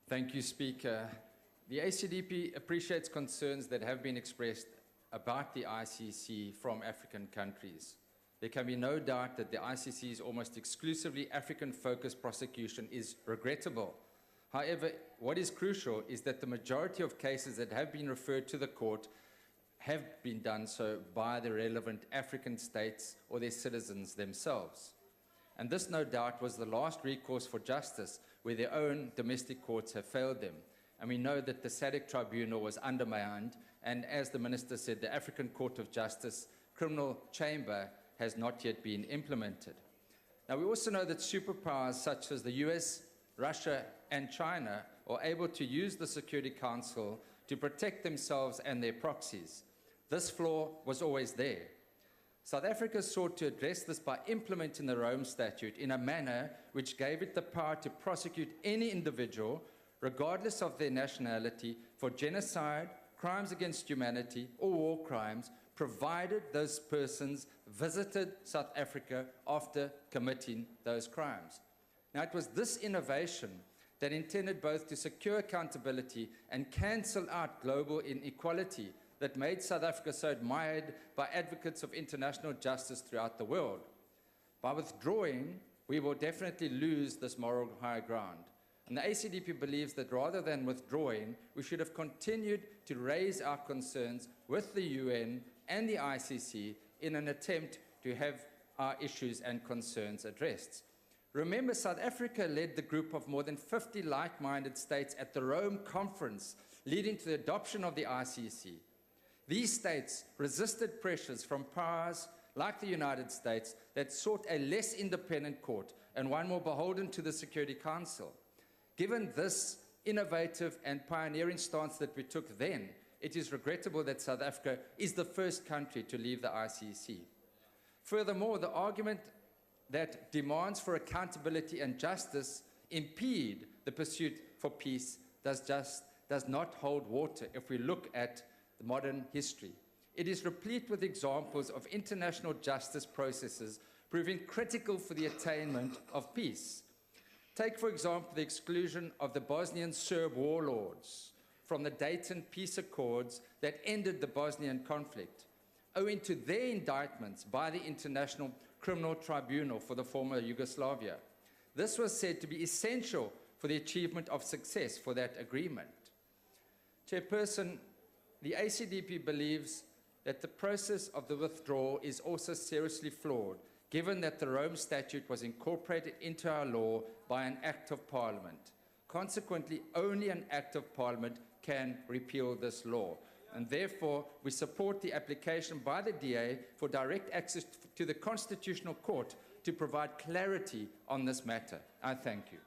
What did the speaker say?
Thank you, Speaker. The ACDP appreciates concerns that have been expressed about the ICC from African countries. There can be no doubt that the ICC's almost exclusively African-focused prosecution is regrettable. However, what is crucial is that the majority of cases that have been referred to the court have been done so by the relevant African states or their citizens themselves. And this, no doubt, was the last recourse for justice where their own domestic courts have failed them. And we know that the SADC tribunal was undermined, and as the Minister said, the African Court of Justice criminal chamber has not yet been implemented. Now, we also know that superpowers such as the US, Russia, and China are able to use the Security Council to protect themselves and their proxies. This flaw was always there. South Africa sought to address this by implementing the Rome Statute in a manner which gave it the power to prosecute any individual, regardless of their nationality, for genocide, crimes against humanity, or war crimes, provided those persons visited South Africa after committing those crimes. Now, it was this innovation that intended both to secure accountability and cancel out global inequality that made South Africa so admired by advocates of international justice throughout the world. By withdrawing, we will definitely lose this moral high ground. And the ACDP believes that rather than withdrawing, we should have continued to raise our concerns with the UN and the ICC in an attempt to have our issues and concerns addressed. Remember, South Africa led the group of more than 50 like-minded states at the Rome Conference, leading to the adoption of the ICC. These states resisted pressures from powers like the United States that sought a less independent court and one more beholden to the Security Council. Given this innovative and pioneering stance that we took then, it is regrettable that South Africa is the first country to leave the ICC. Furthermore, the argument that demands for accountability and justice impede the pursuit for peace does not hold water if we look at the modern history. It is replete with examples of international justice processes proving critical for the attainment of peace. Take, for example, the exclusion of the Bosnian Serb warlords from the Dayton Peace Accords that ended the Bosnian conflict, owing to their indictments by the International Criminal Tribunal for the former Yugoslavia. This was said to be essential for the achievement of success for that agreement. Chairperson, the ACDP believes that the process of the withdrawal is also seriously flawed, given that the Rome Statute was incorporated into our law by an Act of Parliament. Consequently, only an Act of Parliament can repeal this law. And therefore, we support the application by the DA for direct access to the Constitutional Court to provide clarity on this matter. I thank you.